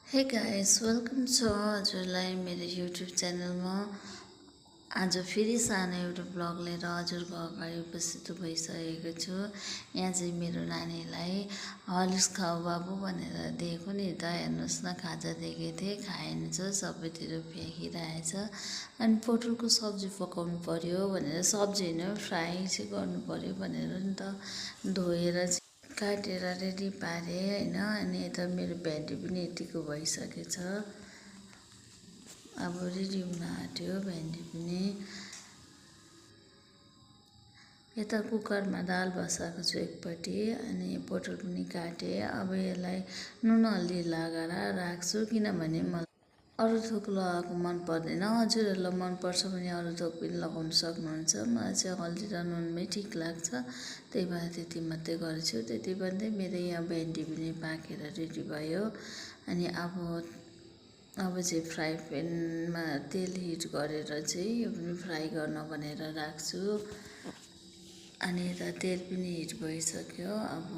Hey guys welcome छ हजुरलाई मेरो युट्युब च्यानलमा। आज फेरि सानो एउटा ब्लग लिएर हजुरको अगाडि उपस्थित भइसकेको छु। यहाँ चाहिँ मेरो नानीलाई हर्लिक्स खाऊ बाबु भनेर दिएको नि त। हेर्नुहोस् न, खाजा दिएको थिएँ, खाएन छ, सबैतिर फ्याँकिरहेछ। अनि पोटलको सब्जी पकाउनु पर्यो भनेर, सब्जी होइन फ्राई चाहिँ गर्नु पर्यो भनेर नि त धोएर काटेर रेडी पारेँ होइन। अनि यता मेरो भेन्डी पनि यतिको भइसकेछ, अब रेडी हुन आँट्यो भेन्डी पनि। यता कुकरमा दाल बसाएको छु एकपट्टि, अनि पोटल पनि काटेँ। अब यसलाई नुन हल्दी लगाएर राख्छु, किनभने मलाई अरू थोक लगाएको मन पर्दैन। हजुरहरूलाई मनपर्छ भने अरू थोक पनि लगाउन सक्नुहुन्छ। मलाई चाहिँ हल्दी र नुनमै ठिक लाग्छ, त्यही भएर त्यति मात्रै गरेछु। त्यति भन्दै मेरो यहाँ भेन्डी पनि पाकेर रेडी भयो। अनि अब चाहिँ फ्राई प्यानमा तेल हिट गरेर चाहिँ यो पनि फ्राई गर्न भनेर राख्छु। अनि यता तेल पनि हिट भइसक्यो। अब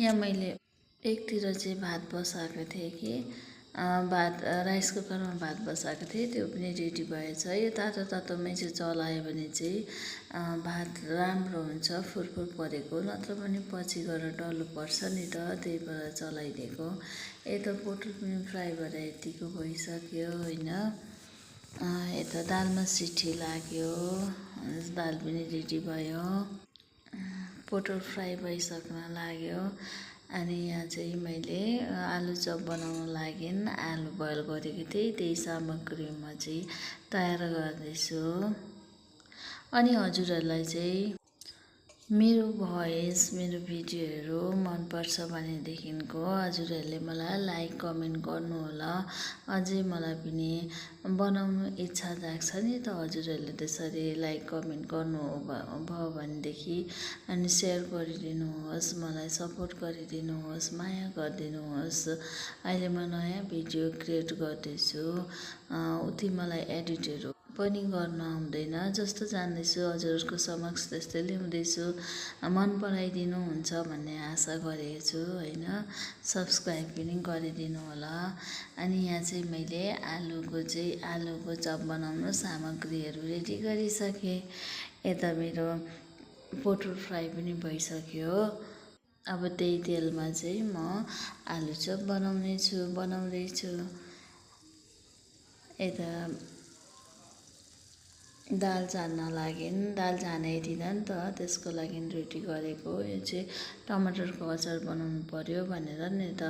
यहाँ मैले एकतिर चाहिँ भात बसाएको थिएँ कि भात राइस कुकरमा भात बसाएको थिएँ, त्यो पनि रेडी भएछ। यो तातो तातोमै चाहिँ चलायो भने चाहिँ भात राम्रो हुन्छ, फुरफुर परेको, नत्र पनि पछि गएर डल्लो पर्छ नि त, त्यही भएर चलाइदिएको। यता पोटल पनि फ्राई भएर यतिको भइसक्यो होइन। यता दालमा सिटी लाग्यो, दाल पनि रेडी भयो, पोटल फ्राई भइसक्न लाग्यो। अनि यहाँ चाहिँ मैले आलु चप बनाउन लागि आलु बोइल गरेको थिएँ, त्यही सामग्री म चाहिँ तयार गर्दैछु। अनि हजुरहरूलाई चाहिँ मेरो भोइस, मेरो भिडियोहरू मनपर्छ भनेदेखिको हजुरहरूले मलाई लाइक कमेन्ट गर्नुहोला। अझै मलाई पनि बनाउनु इच्छा जाग्छ नि त, हजुरहरूले त्यसरी लाइक कमेन्ट गर्नुभयो भनेदेखि। अनि सेयर गरिदिनुहोस्, मलाई सपोर्ट गरिदिनुहोस्, माया गरिदिनुहोस्। अहिले म नयाँ भिडियो क्रिएट गर्दैछु, उति मलाई एडिटहरू पनि गर्न आउँदैन, जस्तो जान्दैछु हजुरहरूको समक्ष त्यस्तै ल्याउँदैछु। मन पराइदिनुहुन्छ भन्ने आशा गरेको छु होइन। सब्सक्राइब पनि गरिदिनु होला। अनि यहाँ चाहिँ मैले आलुको चप बनाउनु सामग्रीहरू रेडी गरिसकेँ। यता मेरो पोटल फ्राई पनि भइसक्यो। अब त्यही तेलमा चाहिँ म आलु चप बनाउँदैछु। यता दाल झान्न लागि, दाल झानेदिन नि त, त्यसको लागि रेडी गरेको। यो चाहिँ टमाटरको अचार बनाउनु पर्यो भनेर नि त।